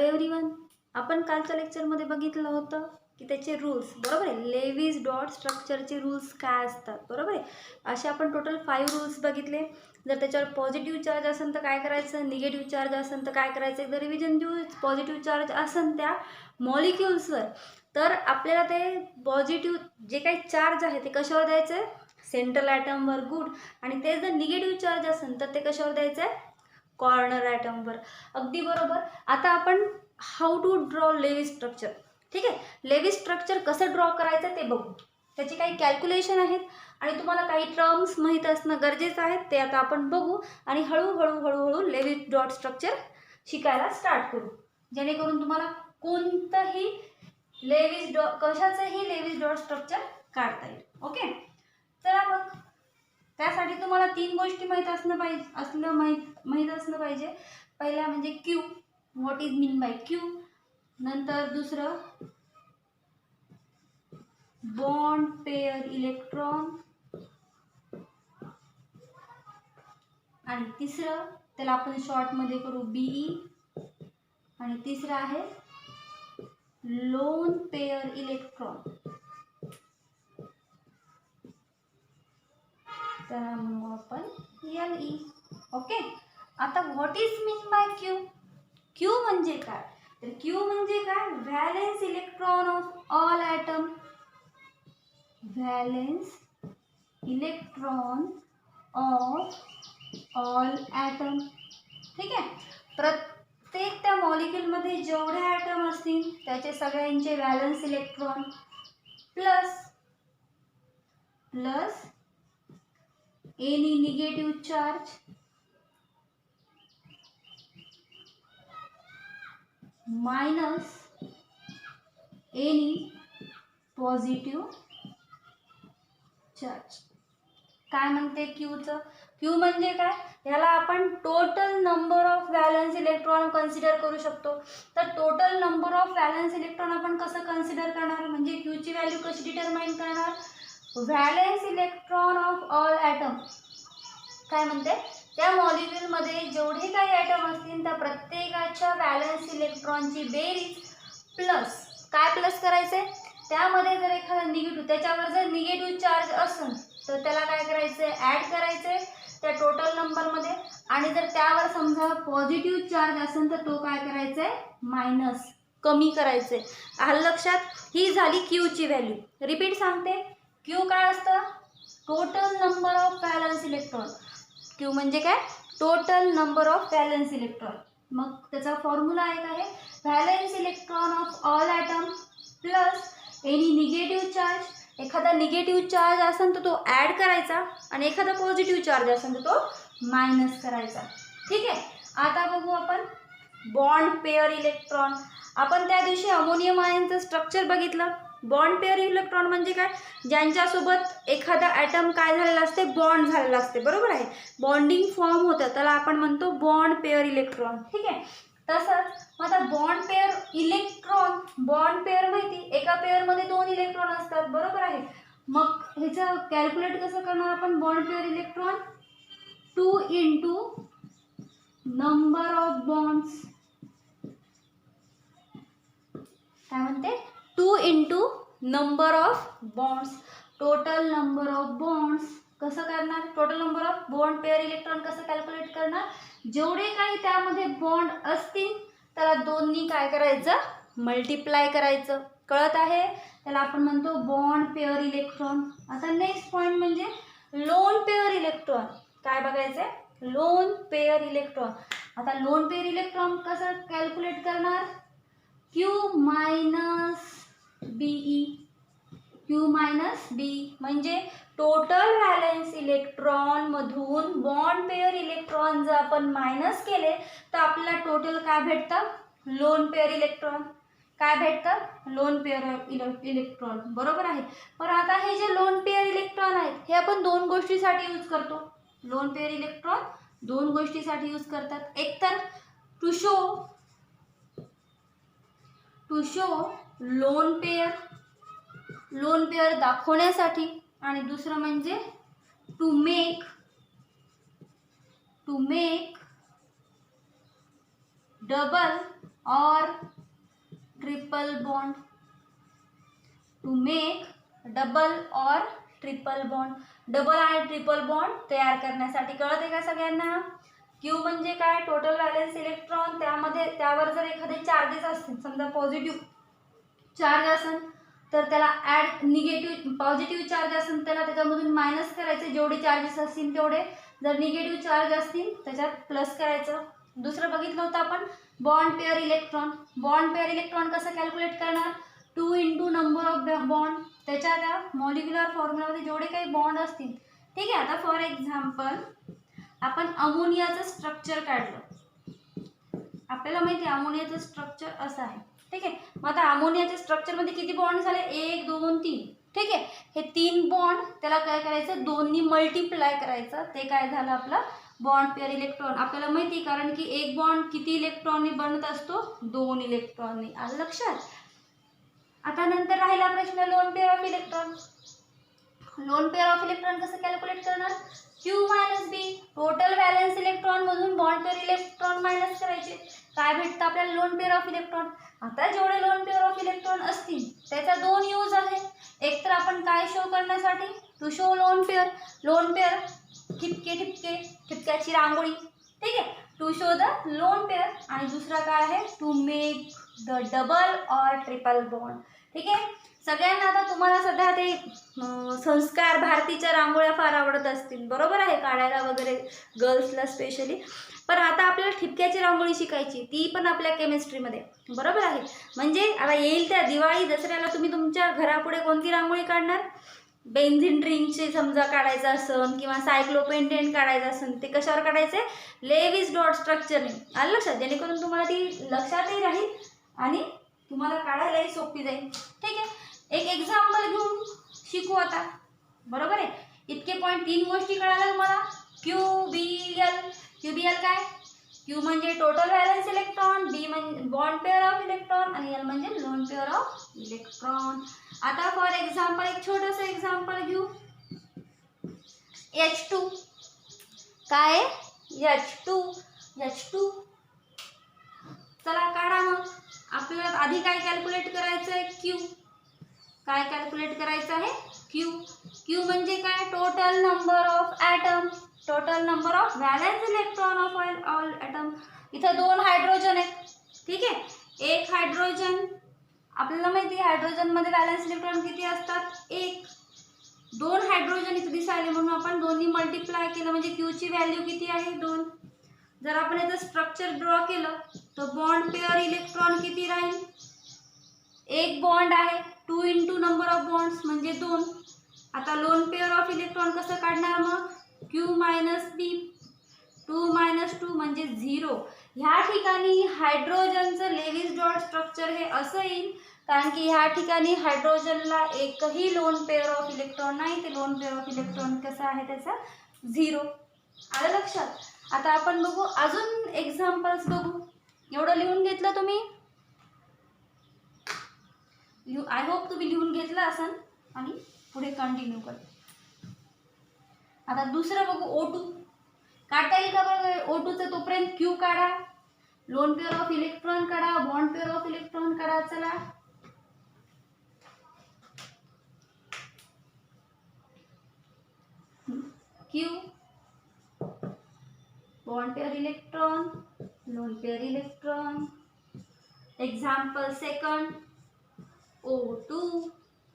Everyone, आपण कालच्या लेक्चरमध्ये बघितलं होतं की त्याचे रूल्स, बरोबर आहे. लेविस डॉट स्ट्रक्चरचे रूल्स काय असतात, बरोबर आहे. असे आपण टोटल 5 रूल्स बघितले. जर त्याच्यावर पॉझिटिव्ह चार्ज असेल तर काय करायचं, निगेटिव्ह चार्ज असेल तर काय करायचं. एकदा रिव्हिजन देऊ. पॉझिटिव्ह चार्ज असेल त्या मॉलिक्युल्सवर तर आपल्याला ते पॉझिटिव्ह जे काही चार्ज आहे ते कशावर द्यायचं आहे, सेंट्रल ॲटमवर. गुड. आणि ते जर निगेटिव्ह चार्ज असेल तर ते कशावर द्यायचं आहे, कॉर्नर ॲटमवर. अगदी बरोबर. आता आपण how to draw Lewis structure, ठीक आहे. लेविस स्ट्रक्चर कसं ड्रॉ करायचं ते बघू. त्याची काही कॅल्क्युलेशन आहेत आणि तुम्हाला काही टर्म्स माहीत असणं गरजेचं आहे. ते आता आपण बघू आणि हळूहळू लेविस डॉट स्ट्रक्चर शिकायला स्टार्ट करू, जेणेकरून तुम्हाला कोणतंही कशाचंही लेविस डॉट स्ट्रक्चर काढता येईल. ओके. चला मग, त्यासाठी तुम्हाला 3 गोष्टी माहीत असणं पाहिजे. पहिला म्हणजे Q, what is mean by Q. नंतर दुसरं बॉन्ड पेअर इलेक्ट्रॉन, आणि तिसरं त्याला आपण शॉर्टमध्ये करू बीई, आणि तिसरं आहे लोन पेअर इलेक्ट्रॉन, त्याला म्हणू आपण एलई. ओके. आता what is mean by Q. Q म्हणजे काय, तर क्यू म्हणजे काय, valence electron of all atom. Valence electron of all atom, ठीक आहे. प्रत्येक त्या मॉलिक्युलमध्ये जेवढे ॲटम असतील त्याचे सगळ्यांचे valence electron plus any negative charge minus any positive charge. काय म्हणते क्यूचं. क्यू म्हणजे काय, याला आपण total number of valence electron consider करू शकतो. तर total number of valence electron आपण कसं कन्सिडर करणार, म्हणजे क्यूची व्हॅल्यू कशी डिटरमाइन करणार, valence electron of all atom. काय म्हणते, त्या मॉलिक्युलमध्ये जेवढे काही ॲटम असतील त्या प्रत्येकाच्या व्हॅलेन्स इलेक्ट्रॉनची बेरीज प्लस, काय प्लस करायचे, त्यामध्ये जर एखादा निगेटिव्ह, त्याच्यावर जर निगेटिव्ह चार्ज असेल तर त्याला काय करायचं, ॲड करायचे त्या टोटल नंबरमध्ये. आणि जर त्यावर समजा पॉझिटिव्ह चार्ज असेल तर तो काय करायचा आहे, मायनस, कमी करायचे. आलं लक्षात. ही झाली क्यूची व्हॅल्यू. रिपीट सांगते, क्यू काय असतं, total number of valence electron. Q म्हणजे काय, total number of valence electron. मग त्याचा फॉर्म्युला आहे valence electron of all atom plus any negative charge. एखादा निगेटिव्ह चार्ज असेल तर तो ॲड करायचा आणि एखादा पॉझिटिव्ह चार्ज असेल तर तो मायनस करायचा. ठीक आहे. आता बघू आपण बॉन्ड पेअर इलेक्ट्रॉन. आपण त्या दिवशी अमोनियम आयनचं स्ट्रक्चर बघितलं. बॉन्ड पेअर इलेक्ट्रॉन म्हणजे काय, ज्यांच्यासोबत एखादा ॲटम काय झालेला असते, बॉन्ड झालेला असते, बरोबर आहे. बॉन्डिंग फॉर्म होतं, त्याला आपण म्हणतो बॉन्ड पेअर इलेक्ट्रॉन. ठीक आहे. तसंच आता bond pair electron, bond pair माहिती, एका पेअरमध्ये 2 इलेक्ट्रॉन असतात, बरोबर आहे. मग ह्याचं कॅल्क्युलेट कसं करणार आपण, bond pair electron 2 into number of bonds. काय म्हणते, 2 into number of bonds. Total number of bonds कसं करणार, total number of bond pair electron कसं कॅल्क्युलेट करणार, जेवढे काही त्यामध्ये बॉन्ड असतील त्याला 2नी काय करायचं, मल्टिप्लाय करायचं. कळत आहे. त्याला आपण म्हणतो बॉन्ड पेअर इलेक्ट्रॉन. आता नेक्स्ट पॉईंट म्हणजे लोन पेअर इलेक्ट्रॉन. काय बघायचंय, लोन पेअर इलेक्ट्रॉन. आता लोन पेअर इलेक्ट्रॉन कसं कॅल्क्युलेट करणार, Q minus BE. Q minus B म्हणजे टोटल व्हॅलेन्स इलेक्ट्रॉन मधून बॉन्ड पेअर इलेक्ट्रॉन जर आपण मायनस केले तर आपल्याला टोटल काय भेटतं, लोन पेअर इलेक्ट्रॉन. काय भेटतं, लोन पेअर इलेक्ट्रॉन, बरोबर आहे. पण आता हे जे लोन पेअर इलेक्ट्रॉन आहेत हे आपण 2 गोष्टीसाठी यूज करतो. लोन पेअर इलेक्ट्रॉन 2 गोष्टीसाठी यूज करतात. एक तर टू शो लोन पेअर दाखवण्यासाठी, आणि दुसरं म्हणजे टू मेक डबल और triple bond, to make double और ट्रिपल बॉन्ड, डबल आणि ट्रिपल बॉन्ड तयार करण्यासाठी. कळते का सगळ्यांना? क्यू म्हणजे काय? टोटल व्हॅलेन्स इलेक्ट्रॉन, त्यावर जर एखादे चार्जेस असतील, समजा पॉझिटिव्ह चार्ज असेल तर त्याला ॲड, निगेटिव्ह पॉझिटिव्ह चार्ज असेल त्याला त्याच्यामधून मायनस करायचे जेवढे चार्जेस असतील तेवढे, जर निगेटिव्ह चार्ज असतील त्याच्यात प्लस करायचं. दुसरं बघितलं होतं आपण bond pair electron. Bond pair electron कसं कॅल्क्युलेट करणार? 2 × नंबर ऑफ बॉन्ड, त्याच्या त्या मॉलिक्युलर फॉर्म्युलामध्ये जेवढे काही बॉन्ड असतील. ठीक आहे. आता फॉर एक्झाम्पल आपण अमोनियाचं स्ट्रक्चर काढलं, आपल्याला माहिती आहे अमोनियाचं स्ट्रक्चर असं आहे. ठीक आहे. मग आता अमोनियाच्या स्ट्रक्चरमध्ये किती बॉन्ड झाले? 1 2 3. ठीक आहे. हे 3 बॉन्ड त्याला काय करायचं? 2 नी मल्टिप्लाय करायचं. ते काय झालं आपलं बॉन्ड पेअर इलेक्ट्रॉन. आपल्याला माहिती कारण की एक बॉन्ड किती इलेक्ट्रॉननी बनत असतो? 2 इलेक्ट्रॉननी. आलं लक्षात? आता नंतर राहिला प्रश्न loan pair of electron. Loan pair of electron कसं कॅल्क्युलेट करणार? क्यू मायनस बी, टोटल व्हॅलेन्स इलेक्ट्रॉन मधून बॉन्ड पेअर इलेक्ट्रॉन मायनस करायचे. काय भेटतं आपल्याला? Loan pair of electron. आता जेवढे लोन पेअर ऑफ इलेक्ट्रॉन असतील त्याचा 2 यूज आहे. एक तर आपण काय शो करण्यासाठी? To show lone pair. Lone pair ठिपके ठिपके, ठिपक्याची रांगोळी. ठीक आहे. To show the lone pair. आणि दुसरा काय आहे? टू मेक द डबल और ट्रिपल बॉन्ड. ठीक आहे. सगळ्यांना आता तुम्हाला सध्या ते संस्कार भारतीच्या रांगोळ्या फार आवडत असतील, बरोबर आहे, काढायला वगैरे गर्ल्सला स्पेशली. पण आता आपल्याला ठिपक्याची रांगोळी शिकायची, ती पण आपल्या केमिस्ट्रीमध्ये, बरोबर आहे. म्हणजे आता येईल त्या दिवाळी दसऱ्याला तुम्ही तुमच्या घरापुढे कोणती रांगोळी काढणार? बेन्झिन रिंगचे समजा काढायचं असन किंवा सायक्लोपेंटेन काढायचं असन, ते कशावर काढायचे? लेविस डॉट स्ट्रक्चरने. आलं लक्षात? जेणेकरून तुम्हाला ती लक्षातही राहील आणि तुम्हाला काढायलाही सोपी जाईल. ठीक आहे. एक एक्झाम्पल घेऊन शिकू आता, बरोबर आहे. इतके पॉईंट 3 गोष्टी कळाल्या तुम्हाला. क्यूबीएल. क्यूबीएल काय? क्यू म्हणजे टोटल व्हॅलेन्स इलेक्ट्रॉन, बी म्हणजे बॉन्ड पेअर ऑफ इलेक्ट्रॉन आणि एल म्हणजे लोन पेअर ऑफ इलेक्ट्रॉन. आता फॉर एक्झाम्पल एक छोटंसं एक्झाम्पल घेऊ. H2 काय? H2. चला काढा मग. आपल्याला आधी काय कॅल्क्युलेट करायचं आहे? क्यू. काय कॅल्क्युलेट करायचं आहे? क्यू. क्यू म्हणजे काय? Total number of atom, total number of valence electron of all atom. इथं 2 हायड्रोजन आहेत. ठीक आहे. एक हायड्रोजन, आपल्याला माहिती आहे हायड्रोजनमध्ये व्हॅलेन्स इलेक्ट्रॉन किती असतात? 1. 2 हायड्रोजन इथे दिसायले म्हणून आपण 2 नी मल्टिप्लाय केलं म्हणजे क्यूची व्हॅल्यू किती आहे? 2. जर आपण याचं स्ट्रक्चर ड्रॉ केलं तर बॉन्ड पेअर इलेक्ट्रॉन किती राहील? एक बॉन्ड आहे, 2 × नंबर ऑफ बॉन्ड्स म्हणजे 2. आता लोन पेअर ऑफ इलेक्ट्रॉन कसं काढणार मग? क्यू मायनस बी. 2 - 2 म्हणजे 0. ह्या ठिकाणी हायड्रोजनचं लेविस डॉट स्ट्रक्चर हे असं येईल कारण की ह्या ठिकाणी हायड्रोजनला एकही लोन पेअर ऑफ इलेक्ट्रॉन नाही. ते लोन पेअर ऑफ इलेक्ट्रॉन कसं आहे त्याचा? 0. आलं लक्षात? आता आपण बघू अजून एक्झाम्पल्स बघू. एवढं लिहून घेतलं तुम्ही? आय होप तुम्ही लिहून घेतलं असेल आणि पुढे कंटिन्यू कर. आता दुसरं बघू. O2 काढता येईल का बघा? O2चं तोपर्यंत क्यू काढा, लोन पेअर ऑफ इलेक्ट्रॉन काढा, बॉन्ड पेअर ऑफ इलेक्ट्रॉन काढा. चला Q, bond pair electron, loan pair electron. Example second O2.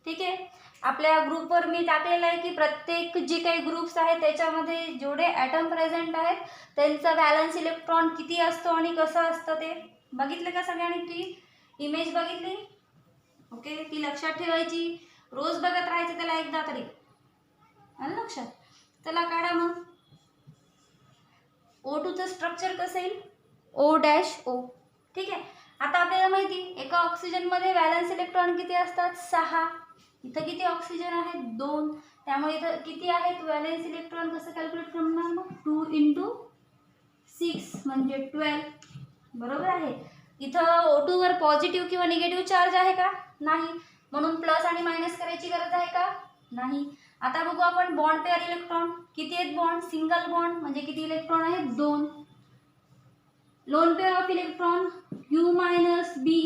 ठीक आहे. आपल्या ग्रुपवर मी टाकलेलं आहे की प्रत्येक जे काही ग्रुप्स आहेत त्याच्यामध्ये जेवढे ॲटम प्रेझेंट आहेत त्यांचा व्हॅलन्स इलेक्ट्रॉन किती असतो आणि कसं असतं ते बघितलं का सगळ्यांनी? ती इमेज बघितली? ओके. ती लक्षात ठेवायची, रोज बघत राहायचं त्याला एकदा तरी. आलं लक्षात? चला काढा मग. O2चं स्ट्रक्चर कसं येईल? O'. ठीक आहे. आता आपल्याला माहिती एका ऑक्सिजनमध्ये व्हॅलन्स इलेक्ट्रॉन किती असतात? 6. इथं किती ऑक्सिजन आहेत? 2. त्यामुळे इथं किती आहेत व्हॅलन्स इलेक्ट्रॉन? कसं कॅल्क्युलेट करणार मग? 2 × 6 म्हणजे 12. बरोबर आहे. इथं O2 वर पॉझिटिव्ह किंवा निगेटिव्ह चार्ज आहे का? नाही. म्हणून प्लस आणि मायनस करायची गरज आहे का? नाही. आता बघू आपण बॉन्ड पेअर इलेक्ट्रॉन. किती आहेत बॉन्ड? सिंगल बॉन्ड म्हणजे किती इलेक्ट्रॉन आहेत? 2. Lone pair of electron Q - Be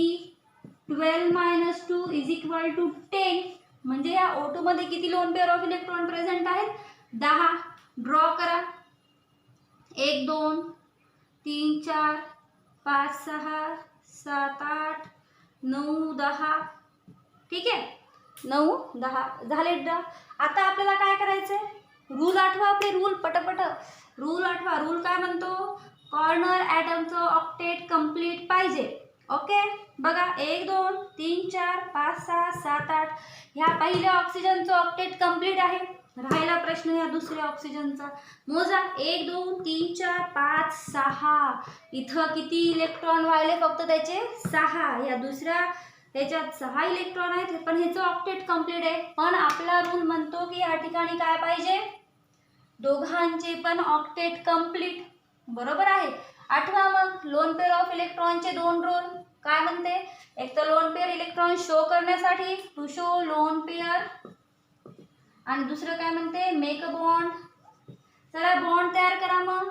12 minus 2 is equal to 10. म्हणजे या O2 मध्ये किती lone pair of electron present आहेत? 10. ड्रॉ करा. 1 2 3 4 5 6 7 8 9 10. ठीक आहे, 9 10 झाले ड्रॉ. आता आपल्याला काय करायचंय? रूल आठवा, आपले रूल पटपट. रूल आठवा. रूल काय म्हणतो? कॉर्नर ॲटमचं ऑक्टेट कंप्लीट पाहिजे. ओके, बघा 1 2 3 4 5 6 7 8 ह्या पहिल्या ऑक्सिजनचं ऑक्टेट कंप्लीट आहे. राहिला प्रश्न या दुसऱ्या ऑक्सिजनचा. मोजा 1 2 3 4 5 6. इथं किती इलेक्ट्रॉन व्हायले? फक्त त्याचे 6. या दुसऱ्या त्याच्यात 6 इलेक्ट्रॉन आहेत, पण ह्याचं ऑक्टेट कंप्लीट आहे. पण आपला रूल म्हणतो की या ठिकाणी काय पाहिजे? दोघांचे पण ऑक्टेट कंप्लीट. बरोबर आहे. आठवा मग लोन पेअर ऑफ इलेक्ट्रॉनचे 2 रोल. काय म्हणते? एक तर लोन पेअर इलेक्ट्रॉन शो करण्यासाठी, टू शो लोन पेअर, आणि दुसरं काय म्हणते? Make a bond. चला बॉन्ड तयार करा. मग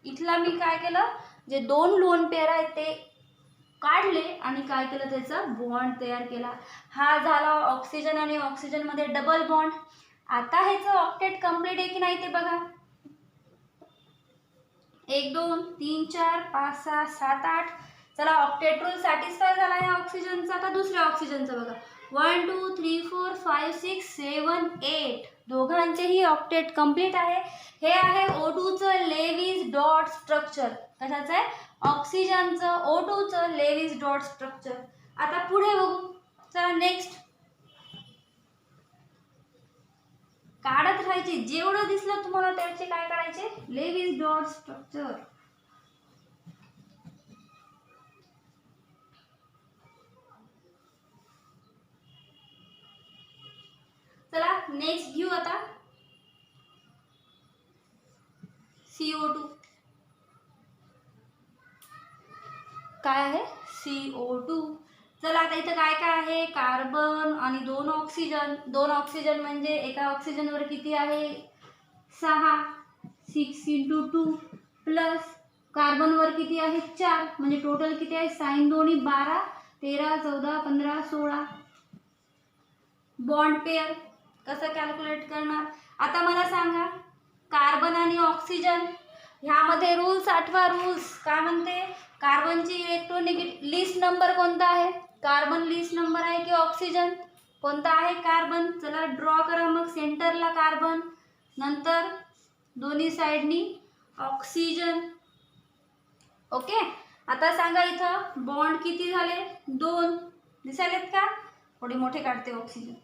इथला मी काय केलं? जे 2 लोन पेअर आहेत ते काढले आणि काय केलं? त्याचा बॉन्ड तयार केला. हा झाला ऑक्सिजन आणि ऑक्सिजन मध्ये डबल बॉन्ड. आता ह्याचं ऑक्टेट कंप्लीट आहे की नाही ते बघा. 1 2 3 4 5 6 7 8. चला ऑक्टेट रूल सॅटिस्फाय झाला या ऑक्सिजनचा. आता दुसऱ्या ऑक्सिजनचा बघा. 1 2 3 4 5 6 7 8. दोघांचेही ऑक्टेट कंप्लीट आहे. हे आहे O2चं लेविस डॉट स्ट्रक्चर. कशाचं आहे? ऑक्सिजनचं O2चं लेविस डॉट स्ट्रक्चर. आता पुढे बघू. चला नेक्स्ट. काढत राहायचे, जेवढं दिसलं तुम्हाला त्याचे काय करायचे? Lewis dot structure. चला नेक्स्ट घेऊ आता. CO2 काय आहे? CO2. चला आता इथं काय काय आहे? कार्बन आणि 2 ऑक्सिजन. 2 ऑक्सिजन म्हणजे एका ऑक्सिजनवर किती आहे? 6. 6 × 2 प्लस कार्बनवर किती आहे? 4. म्हणजे टोटल किती आहे? 6 2 12 13 14 15 16. बॉन्ड पेअर कसं कॅल्क्युलेट करणार? आता मला सांगा, कार्बन आणि ऑक्सिजन ह्यामध्ये रूल्स आठवा. रूल्स काय म्हणते? कार्बनची इलेक्ट्रोनेगेटिव्ह लिस्ट नंबर कोणता आहे? कार्बन लिस्ट नंबर आहे की ऑक्सिजन? कोणता आहे? कार्बन. चला ड्रॉ करा मग. सेंटरला कार्बन, नंतर दोन्ही साइडनी ऑक्सिजन. ओके, आता सांगा इथं बॉन्ड किती झाले? 2. दिसायलेत का? थोडे मोठे काढते ऑक्सिजन.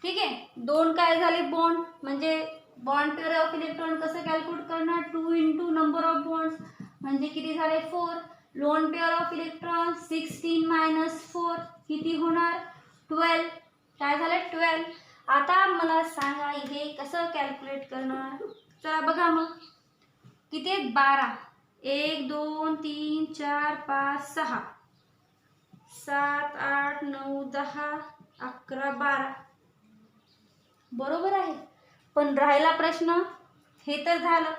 ठीक आहे, 2 काय झाले? बॉन्ड. म्हणजे बॉन्ड पेअर ऑफ इलेक्ट्रॉन कसं कॅल्क्युलेट करणार? 2 × नंबर ऑफ बॉन्ड्स म्हणजे किती झाले? 4. लोन पेअर ऑफ इलेक्ट्रॉन 16 - 4 किती होणार? 12. काय झालं? 12. आता मला सांगा हे कसं कॅल्क्युलेट करणार? चला बघा मग किती आहेत? 12. 1 2 3 4 5 6 7 8 9 10 11 12. बरोबर आहे. पण राहिला प्रश्न. हे तर झालं,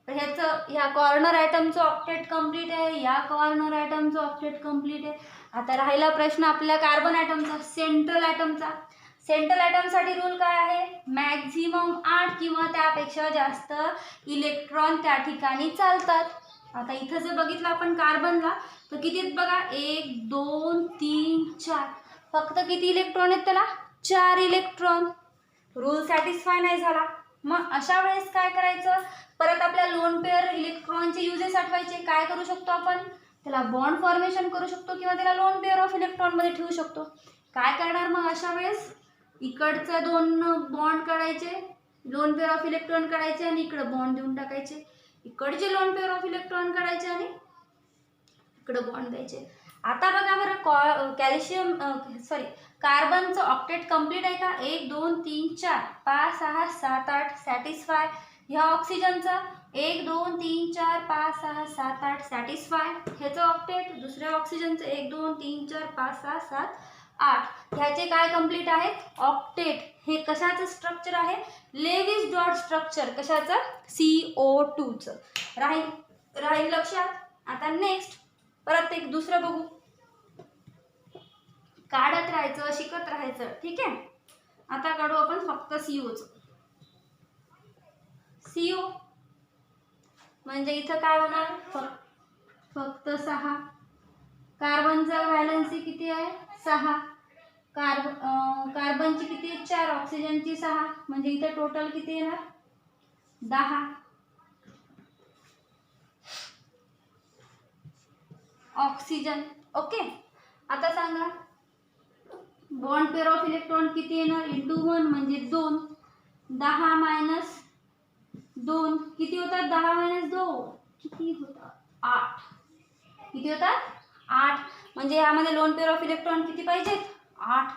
ह्याचं ह्या कॉर्नर ॲटमचं ऑक्टेट कंप्लीट आहे, या कॉर्नर ॲटमचं ऑक्टेट कंप्लीट आहे. आता राहिला प्रश्न आपल्या कार्बन ॲटमचा, सेंट्रल ॲटमचा. सेंट्रल ॲटमसाठी रूल काय आहे? मॅक्झिमम 8 किंवा त्यापेक्षा जास्त इलेक्ट्रॉन त्या ठिकाणी चालतात. आता इथं जर बघितलं आपण कार्बनला तर किती आहेत बघा? 1 2 3 4. फक्त किती इलेक्ट्रॉन आहेत त्याला? 4 इलेक्ट्रॉन. रूल सॅटिस्फाय नाही झाला. मग अशा वेळेस काय करायचं? परत आपल्या लोन पेअर इलेक्ट्रॉनचे युजेस आठवायचे. काय करू शकतो आपण? त्याला बॉन्ड फॉर्मेशन करू शकतो किंवा त्याला लोन पेअर ऑफ इलेक्ट्रॉन मध्ये ठेवू शकतो. काय करणार मग अशा वेळेस? इकडचा 2 बॉन्ड काढायचे, लोन पेअर ऑफ इलेक्ट्रॉन काढायचे आणि इकडे बॉन्ड देऊन टाकायचे. इकडचे लोन पेअर ऑफ इलेक्ट्रॉन काढायचे आणि इकडे बॉन्ड द्यायचे. आता बघा बरं, कॅल्शियम कार्बनचं ऑक्टेट कंप्लीट आहे का? 1 2 3 4 5 6 7 8 सॅटिस्फाय. ह्या ऑक्सिजनचं 1 2 3 4 5 6 7 8 सॅटिस्फाय. ह्याचं ऑक्टेट दुसऱ्या ऑक्सिजनचं 1 2 3 4 5 6 7 8. ह्याचे काय कंप्लीट आहेत? ऑक्टेट. हे कशाचं स्ट्रक्चर आहे? Lewis dot structure. कशाचं? CO2चं. राहील लक्षात. आता नेक्स्ट परत एक दुसरं बघू, काढत राहायचं, शिकत राहायचं, ठीक आहे. आता काढू आपण फक्त सीओचं. सीओ म्हणजे इथं काय होणार, फक्त 6. कार्बनचा व्हॅलन्सी किती आहे, 6. कार्बनची किती आहे, 4. ऑक्सिजनची 6. म्हणजे इथे टोटल किती येणार, 10. ऑक्सिजन. ओके. आता सांगा बॉन्ड पेअर ऑफ इलेक्ट्रॉन किती येणार, इंटू 1 म्हणजे 2. 10 मायनस 2 किती होतात, 10 मायनस 2 किती होतात, 8. किती होतात, 8. म्हणजे यामध्ये लोन पेअर ऑफ इलेक्ट्रॉन किती पाहिजेत, 8.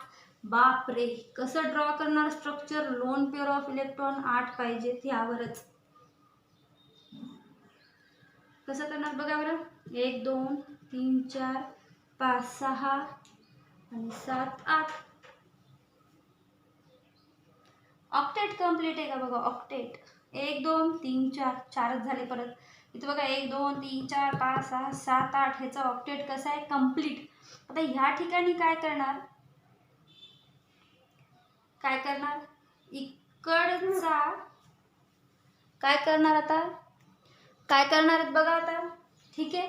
बापरे, कसं ड्रॉ करणार structure, loan pair of electron 8 पाहिजेत यावरच. कसं करणार बघा बरं, 1 2 3 4 5 6 आणि 7 8. ऑक्टेट कंप्लीट आहे का बघा, ऑक्टेट. 1 2 3 4 4च झाले. परत इथे बघा 1 2 3 4 5 6 7 8 ह्याचा ऑक्टेट कसा आहे, कंप्लीट. आता ह्या ठिकाणी काय करणार, इकडचा काय करणार, आता काय करणार आहेत बघा आता, ठीक आहे.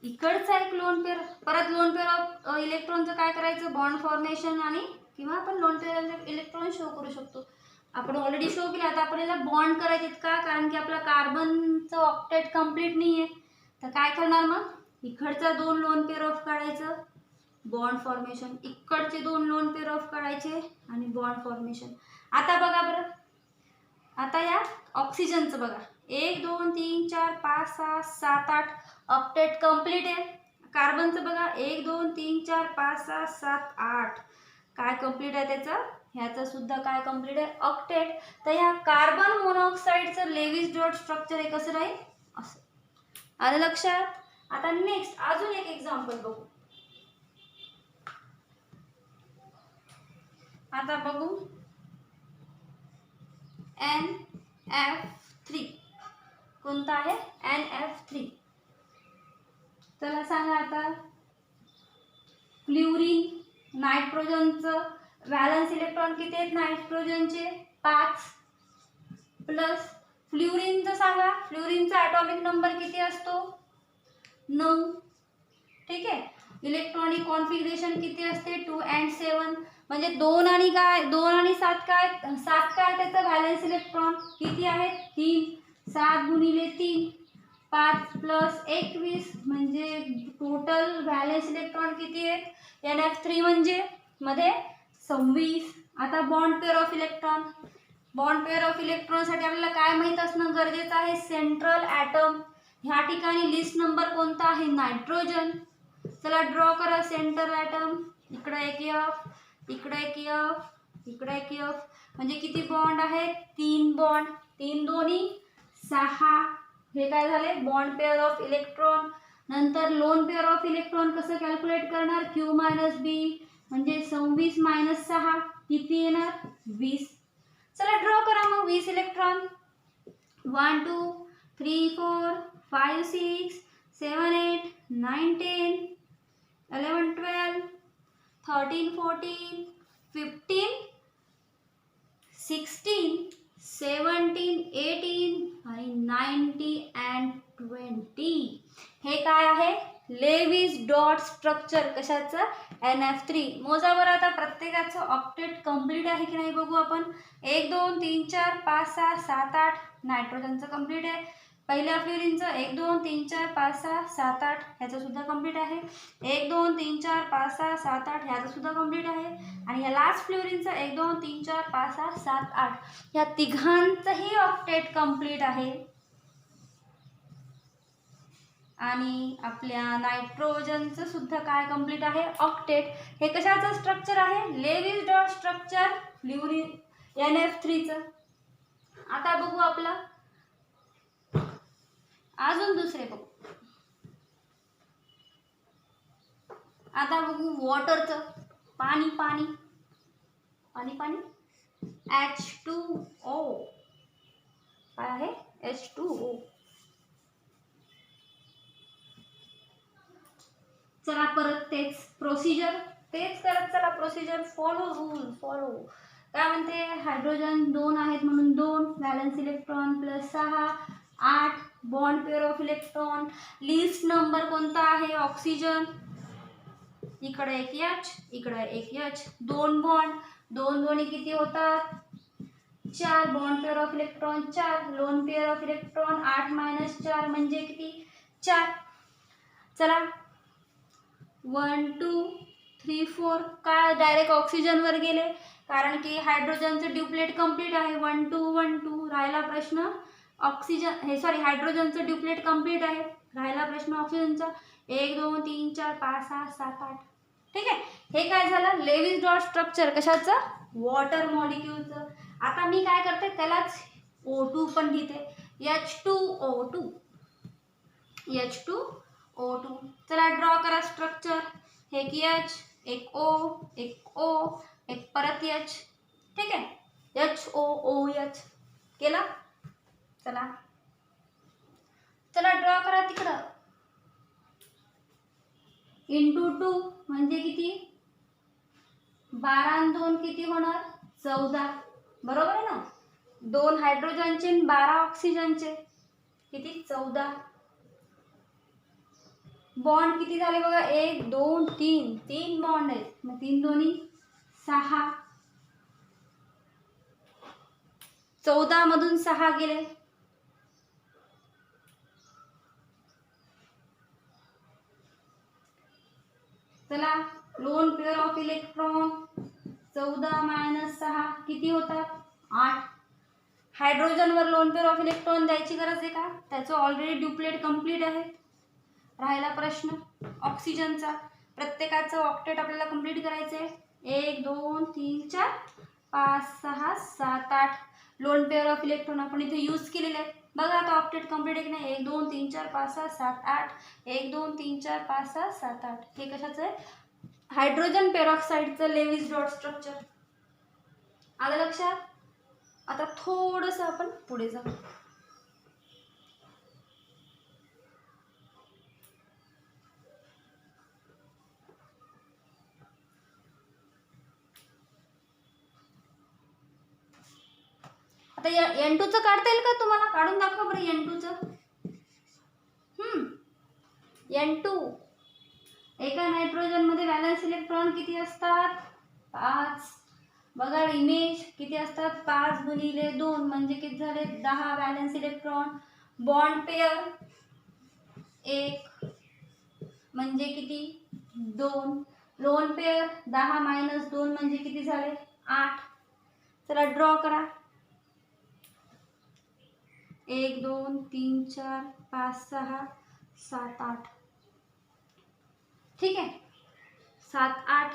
इकडचा एक लोन पेअर, परत लोन पेअर ऑफ इलेक्ट्रॉनचं काय करायचं, बॉन्ड फॉर्मेशन आणि किंवा आपण loan pair of electron show करू शकतो. आपण ऑलरेडी शो केलं, आता आपण याला बॉन्ड करायचे का, कारण की आपला कार्बनचं ऑक्टेट कंप्लीट नाही आहे. तर काय करणार मग, इकडचा 2 लोन पेअर ऑफ काढायचं, बॉन्ड फॉर्मेशन. इकडचे 2 लोन पेअर ऑफ काढायचे आणि बॉन्ड फॉर्मेशन. आता बघा बरं, आता या ऑक्सिजनचं बघा 1 2 3 4 5 6 7 8 ऑक्टेट कंप्लीट आहे. कार्बनचं बघा 1 2 3 4 5 6 7 8 काय कंप्लीट आहे त्याचं, ह्याचं सुद्धा काय कंप्लीट आहे, ऑक्टेट. तर ह्या कार्बन मोनॉक्साईडचं लेविस डॉट स्ट्रक्चर हे कसं राहील, असं. आलं लक्षात. आता नेक्स्ट अजून एक एक्झाम्पल बघू. आता बघू NF3 कोणता आहे, NF3. चला सांगा आता, फ्ल्युरिन, नायट्रोजनचं व्हॅलन्स इलेक्ट्रॉन किती आहेत नायट्रोजनचे, 5. प्लस फ्ल्युरिनचं सांगा, फ्ल्युरिनचा ॲटॉमिक नंबर किती असतो, 9. ठीक आहे. इलेक्ट्रॉनिक कॉन्फिगरेशन किती असते, 2 and 7. म्हणजे 2 आणि काय, 2 आणि 7 काय, 7 काय त्याचं व्हॅलन्स इलेक्ट्रॉन किती आहेत, 3. 7 गुणिले 3 5 प्लस 21 म्हणजे टोटल व्हॅलन्स इलेक्ट्रॉन किती आहेत, NF3 म्हणजे मध्ये 26. आता bond pair of electron, bond pair of इलेक्ट्रॉनसाठी आपल्याला काय माहीत असणं गरजेचं आहे, सेंट्रल ॲटम. ह्या ठिकाणी लिस्ट नंबर कोणता आहे, नायट्रोजन. चला ड्रॉ करा सेंटर ॲटम. इकडे एक F, इकडे एक F, इकडे एक F. म्हणजे किती बॉन्ड आहेत, 3 बॉन्ड. 3 दोन्ही 6. हे काय झाले, बॉन्ड पेअर ऑफ इलेक्ट्रॉन. नंतर लोन पेअर ऑफ इलेक्ट्रॉन कसं कॅल्क्युलेट करणार, Q मायनस B म्हणजे 26 मायनस 6 किती येणार, 20. चला ड्रॉ करा मग 20 इलेक्ट्रॉन. 1 2 3 4 5 6 7 8 9 10 11 12 13 14 15 16 17 18 आणि 19 and 20. हे काय आहे, लेविस डॉट स्ट्रक्चर. कशाचं, NF3. मोजा बरं आता प्रत्येकाचं ऑक्टेट कंप्लीट आहे की नाही बघू आपण. 1 2 3 4 5 6 7 8 नायट्रोजनचं कंप्लीट आहे. पहिल्या फ्ल्युरिनचं 1 2 3 4 5 6 7 8 ह्याचं सुद्धा कंप्लीट आहे. 1 2 3 4 5 6 7 8 ह्याचं सुद्धा कंप्लीट आहे. आणि ह्या लास्ट फ्ल्युरिनचं 1 2 3 4 5 6 7 8 ह्या तिघांचंही ऑक्टेट कंप्लीट आहे. आणि आपल्या नायट्रोजनचं सुद्धा काय कंप्लीट आहे, ऑक्टेट. हे कशाचं स्ट्रक्चर आहे, लेविस डॉट स्ट्रक्चर फ्ल्युरिन NF3चं. आता बघू आपलं अजून दुसरे बघू. आता बघू वॉटरचं, पाणी पाणी पाणी पाणी H2O. काय आहे, H2O. चला परत तेच प्रोसिजर, तेच करत चला प्रोसिजर, फॉलो रूल फॉलो. काय म्हणते, हायड्रोजन 2 आहेत म्हणून 2 valence electron plus 6 8 bond pair of electron. List number कोणता आहे, ऑक्सिजन. इकडे एक H, इकडे एक H, 2 बॉन्ड, 2 दोन्ही किती होतात 4, bond pair of electron 4, loan pair of electron 8 - 4 म्हणजे किती 4. चला 1 2 3 4 काय डायरेक्ट ऑक्सिजनवर गेले, कारण की हायड्रोजनचं ड्युप्लेट कंप्लीट आहे. 1 2 1 2 राहिला प्रश्न ऑक्सिजन, हे सॉरी हायड्रोजनचं ड्युप्लेट कंप्लीट आहे, राहिला प्रश्न ऑक्सिजनचा. 1 2 3 4 5 6 7 8. ठीक आहे, हे काय झालं लेविस डॉट स्ट्रक्चर, कशाचं, वॉटर मॉलिक्यूलचं. आता मी काय करते, त्यालाच O2 पण लिहिते, H2O2 H2O2. चला ड्रॉ करा स्ट्रक्चर, एक H, एक O, एक O, एक परत H. ठीक आहे, HOOH केला. चला चला ड्रॉ करा तिकडं, इंटू 2 म्हणजे किती 12 आणि 2 किती होणार 14, बरोबर आहे ना. 2 हायड्रोजनचे 12 ऑक्सिजनचे किती 14. बॉन्ड किती झाले बघा 1 2 3, 3 बॉन्ड आहेत, मग 3 दोन्ही 6, 14 मधून 6 गेले. चला लोन पेअर ऑफ इलेक्ट्रॉन 14 - 6 किती होतात 8. हायड्रोजनवर लोन पेअर ऑफ इलेक्ट्रॉन द्यायची गरज आहे का, त्याचं ऑलरेडी ड्युप्लेट कंप्लीट आहे. राहिला प्रश्न ऑक्सिजनचा, प्रत्येकाचं ऑक्टेट आपल्याला कंप्लीट करायचं आहे. 1 2 3 4 5 6 7 8 लोन पेअर ऑफ इलेक्ट्रॉन आपण इथे यूज केलेले आहेत. बघा आता ऑक्टेट कंप्लीट आहे की नाही, 1 2 3 4 5 6 7 8, 1 2 3 4 5 6 7 8. हे कशाचं आहे, हायड्रोजन पेरॉक्साईडचं लेविस डॉट स्ट्रक्चर. आलं लक्षात. आता थोडंसं आपण पुढे जाऊ. आता N2चं काढता येईल का तुम्हाला, काढून दाखवा बरं N2चं. N2 एका नायट्रोजन मध्ये व्हॅलन्स इलेक्ट्रॉन किती असतात 5. बघा इमेज किती असतात 5 गुणिले 2 म्हणजे किती झाले 10 व्हॅलन्स इलेक्ट्रॉन. बॉन्ड पेअर 1 म्हणजे किती 2. लोन पेअर 10 - 2 म्हणजे किती झाले 8. चला ड्रॉ करा 1 2 3 4 5 6 7 8. ठीक आहे 7 8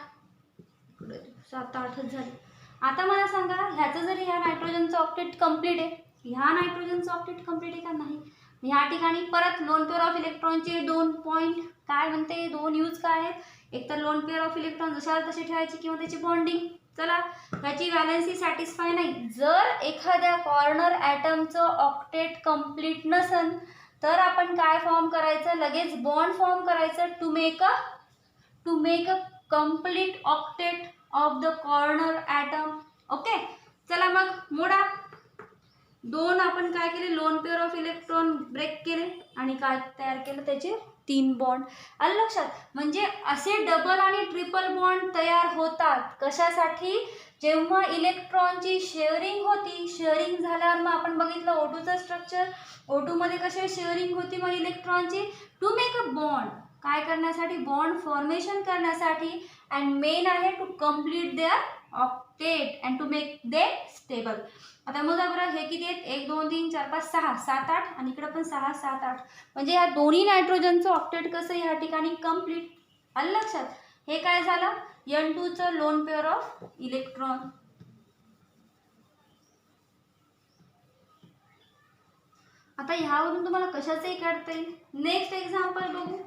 7 8 झाले. आता मला सांगा ह्याचं जरी ह्या नायट्रोजनचं ऑक्टेट कंप्लीट आहे, ह्या नायट्रोजनचं ऑक्टेट कंप्लीट आहे का नाही. ह्या ठिकाणी परत लोन पेअर ऑफ इलेक्ट्रॉनचे 2 पॉईंट काय म्हणते 2 यूज काय आहेत, एक तर लोन पेअर ऑफ इलेक्ट्रॉन जशाला तसे ठेवायचे किंवा त्याची बॉन्डिंग. चला त्याची व्हॅलेन्सी सॅटिस्फाय नाही, जर एखाद्या कॉर्नर ॲटमचं ऑक्टेट कंप्लीट नसेल तर आपण काय फॉर्म करायचं, लगेच बॉन्ड फॉर्म करायचं to make a complete octet of the corner atom. Okay चला मग मोडा 2 आपण काय केले lone pair of electron break केले आणि काय तयार केलं त्याचे 3 बॉन्ड. आलं लक्षात. म्हणजे असे डबल आणि ट्रिपल बॉन्ड तयार होतात कशासाठी, जेव्हा इलेक्ट्रॉनची शेअरिंग होती. शेअरिंग झाल्यावर मग आपण बघितलं O2चं स्ट्रक्चर, O2 मध्ये कसे शेअरिंग होती मग इलेक्ट्रॉनची टू मेक अ बॉन्ड, काय करण्यासाठी बॉन्ड फॉर्मेशन करण्यासाठी, अँड मेन आहे to complete their octet and to make they stable. आता मोजा बरं हे किती आहेत 1 2 3 4 5 6 7 8 आणि इकडे पण 6 7 8 म्हणजे या दोन्ही नायट्रोजनचं ऑक्टेट कसं या ठिकाणी कंप्लीट. आलं लक्षात. हे काय झालं N2चं लोन पेअर ऑफ इलेक्ट्रॉन. आता ह्यावरून तुम्हाला कशाचंही काढता येईल. नेक्स्ट एक्झाम्पल बघू.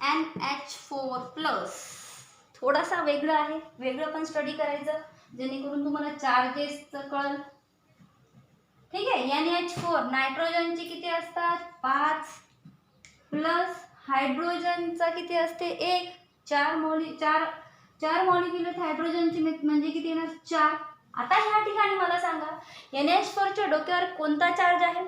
NH4+. थोडासा वेगळं आहे, वेगळं पण स्टडी करायचं जेणेकरून तुम्हाला चार्जेसचं कळलं. ठीक आहे. NH4 नायट्रोजनची किती असतात 5 प्लस हायड्रोजनचा किती असते 1. 4 मॉलिक्युल हायड्रोजनची म्हणजे किती येणार 4. आता ह्या ठिकाणी मला सांगा NH4 च्या डोक्यावर कोणता चार्ज आहे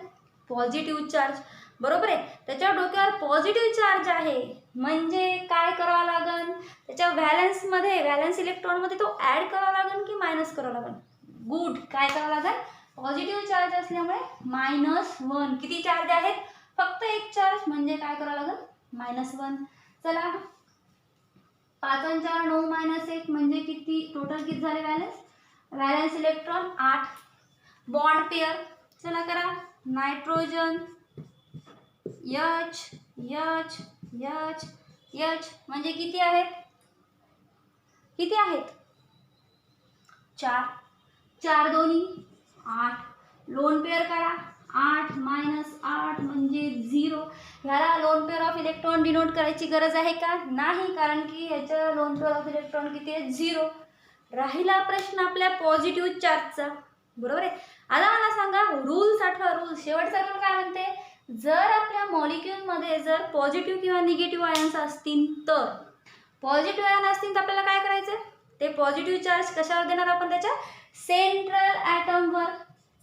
पॉझिटिव्ह चार्ज. बरोबर आहे. त्याच्या डोक्यावर पॉझिटिव्ह चार्ज आहे म्हणजे काय करावं लागेल त्याच्या व्हॅलन्स इलेक्ट्रॉनमध्ये तो ॲड करावा लागेल की मायनस करावा लागेल. गुड. काय करावं लागेल पॉझिटिव्ह चार्ज असल्यामुळे -1. किती चार्ज आहेत फक्त एक चार्ज म्हणजे काय करावं लागेल -1. चला 5 आणि 4 9 -1 म्हणजे किती टोटल किती झाले व्हॅलन्स इलेक्ट्रॉन 8. बॉन्ड पेअर चला करा नायट्रोजन H म्हणजे किती आहेत 4. 4 दोन्ही 8. लोन पेअर करा 8 - 8 म्हणजे 0. ह्याला loan pair of electron denote करायची गरज आहे का नाही कारण की ह्याचं लोन पेअर ऑफ इलेक्ट्रॉन किती आहे 0. राहिला प्रश्न आपल्या पॉझिटिव्ह चार्जचा. बरोबर आहे. आता मला सांगा रूल्स आठवा. रूल शेवटचा रूल काय म्हणते जर आपल्या मॉलिक्युलमध्ये जर पॉझिटिव्ह किंवा निगेटिव्ह आयन्स असतील तर पॉझिटिव्ह आयन असतील तर आपल्याला काय करायचं ते पॉझिटिव्ह चार्ज कशावर देणार आपण त्याच्या सेंट्रल ॲटमवर.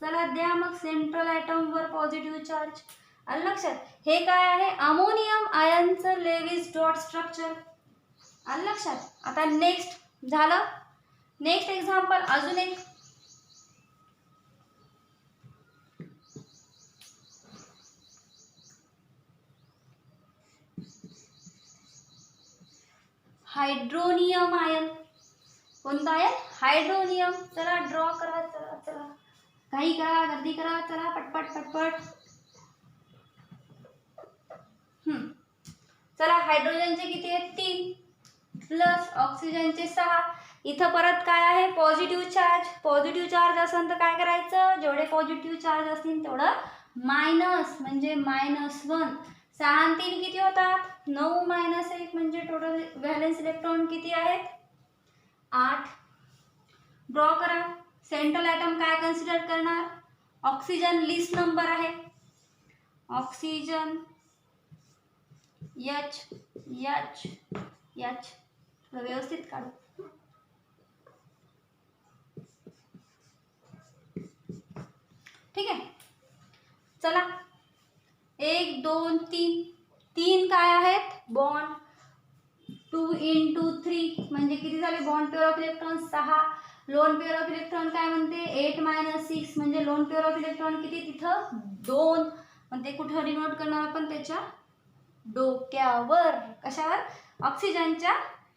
चला द्या मग सेंट्रल ॲटमवर पॉझिटिव्ह चार्ज. आलं लक्षात. हे काय आहे अमोनियम आयनचं लेविस डॉट स्ट्रक्चर. आलं लक्षात. आता नेक्स्ट झालं. नेक्स्ट एक्झाम्पल अजून एक हायड्रोनियम आयन. कोणता आयन हायड्रोनियम. चला ड्रॉ करा. चला काही करा गर्दी करा. चला पटपट. चला हायड्रोजनचे किती आहेत 3 प्लस ऑक्सिजनचे 6. इथं परत काय आहे पॉझिटिव्ह चार्ज असेल तर काय करायचं जेवढे पॉझिटिव्ह चार्ज असतील तेवढं मायनस म्हणजे -1. 6 आणि 3 किती होतात 9 - 1 म्हणजे टोटल व्हॅलन्स इलेक्ट्रॉन किती आहेत 8. ड्रॉ करा. सेंट्रल ॲटम काय कन्सिडर करणार ऑक्सिजन लिस्ट नंबर आहे ऑक्सिजन H व्यवस्थित काढू. ठीक आहे. चला 1 2 3 काय आहेत बॉन्ड 2 × 3 म्हणजे किती झाले bond pair of electron 6. Loan pair of electron काय म्हणते 8 - 6 म्हणजे लोन पेअर ऑफ इलेक्ट्रॉन किती तिथं 2. पण ते कुठं डिनोट करणार आपण त्याच्या डोक्यावर. कशावर ऑक्सिजनच्या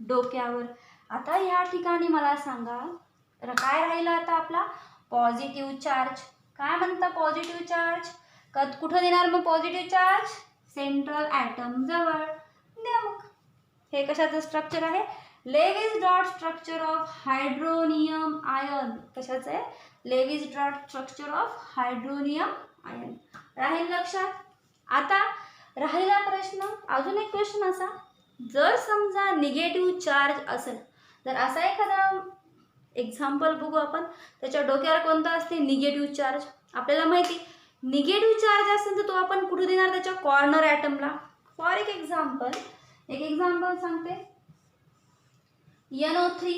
डोक्यावर. आता या ठिकाणी मला सांगा काय राहिलं आता आपला पॉझिटिव्ह चार्ज. काय म्हणता पॉझिटिव्ह चार्ज कुठं देणार मग पॉझिटिव्ह चार्ज सेंट्रल ॲटम जवळ द्या. मग हे कशाचं स्ट्रक्चर आहे Lewis dot structure of hydronium ion. कशाचं आहे Lewis dot structure of hydronium ion. राहील लक्षात. आता राहिला प्रश्न अजून एक प्रश्न असा जर समजा निगेटिव्ह चार्ज असेल तर असा एखादा एक्झाम्पल बघू आपण. त्याच्या डोक्यावर कोणता असते निगेटिव्ह चार्ज. आपल्याला माहिती निगेटिव्ह चार्ज असेल तर तो आपण कुठे देणार त्याच्या कॉर्नर ॲटमला. फॉर एक एक्झाम्पल सांगते NO3.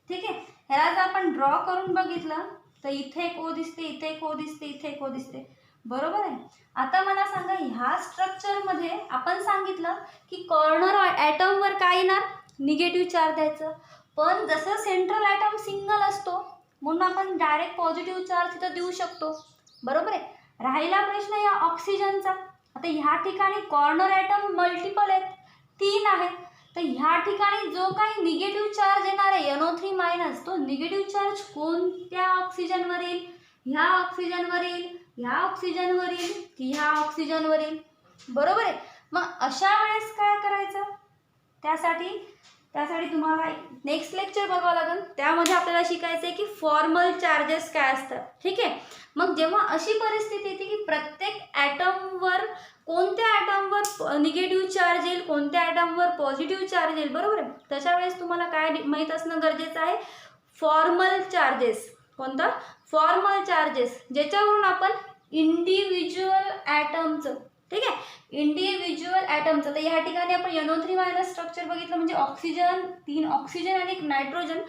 ठीक आहे. ह्याला जर आपण ड्रॉ करून बघितलं तर इथे एक O दिसते इथे एक O दिसते इथे एक O दिसते. बरोबर आहे. आता मला सांगा ह्या स्ट्रक्चरमध्ये आपण सांगितलं की कॉर्नर ॲटमवर काय येणार निगेटिव्ह चार्ज द्यायचं. पण जसं सेंट्रल ॲटम सिंगल असतो म्हणून आपण डायरेक्ट पॉझिटिव्ह चार्ज तिथं देऊ शकतो. बरोबर आहे. राहिला प्रश्न या ऑक्सिजनचा. आता ह्या ठिकाणी कॉर्नर ॲटम मल्टिपल आहेत 3 आहेत. तर ह्या ठिकाणी जो काही निगेटिव्ह चार्ज येणार आहे NO3- तो निगेटिव्ह चार्ज कोणत्या ऑक्सिजनवर येईल ह्या ऑक्सिजनवर येईल ह्या ऑक्सिजनवर येईल की ह्या ऑक्सिजनवर येईल. बरोबर आहे. मग अशा वेळेस काय करायचं त्यासाठी तुम्हाला नेक्स्ट लेक्चर बघावं लागेल. त्यामध्ये आपल्याला शिकायचं आहे की फॉर्मल चार्जेस काय असतात. ठीक आहे. मग जेव्हा अशी परिस्थिती येते की प्रत्येक ॲटमवर कोणत्या ॲटमवर निगेटिव्ह चार्ज येईल कोणत्या ॲटमवर पॉझिटिव्ह चार्ज येईल. बरोबर आहे. तशा वेळेस तुम्हाला काय माहीत असणं गरजेचं आहे फॉर्मल चार्जेस. कोणतं? फॉर्मल चार्जेस, ज्याच्यावरून आपण इंडिव्हिज्युअल ॲटमचं, ठीक आहे, इंडिव्हिज्युअल ॲटमचं. तर या ठिकाणी आपण NO3 मायनस स्ट्रक्चर बघितलं, म्हणजे ऑक्सिजन, 3 ऑक्सिजन आणि 1 नायट्रोजन,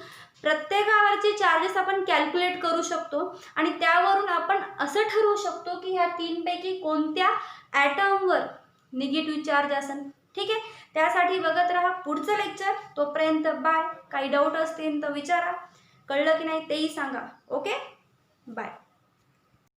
प्रत्येकावरचे चार्जेस आपण कॅल्क्युलेट करू शकतो आणि त्यावरून आपण असं ठरवू शकतो की ह्या 3 पैकी कोणत्या ॲटमवर निगेटिव्ह चार्ज असेल. ठीक आहे, त्यासाठी बघत राहा पुढचं लेक्चर. तोपर्यंत बाय. काही डाऊट असतील तर विचारा, कळलं की नाही तेही सांगा. Okay, bye.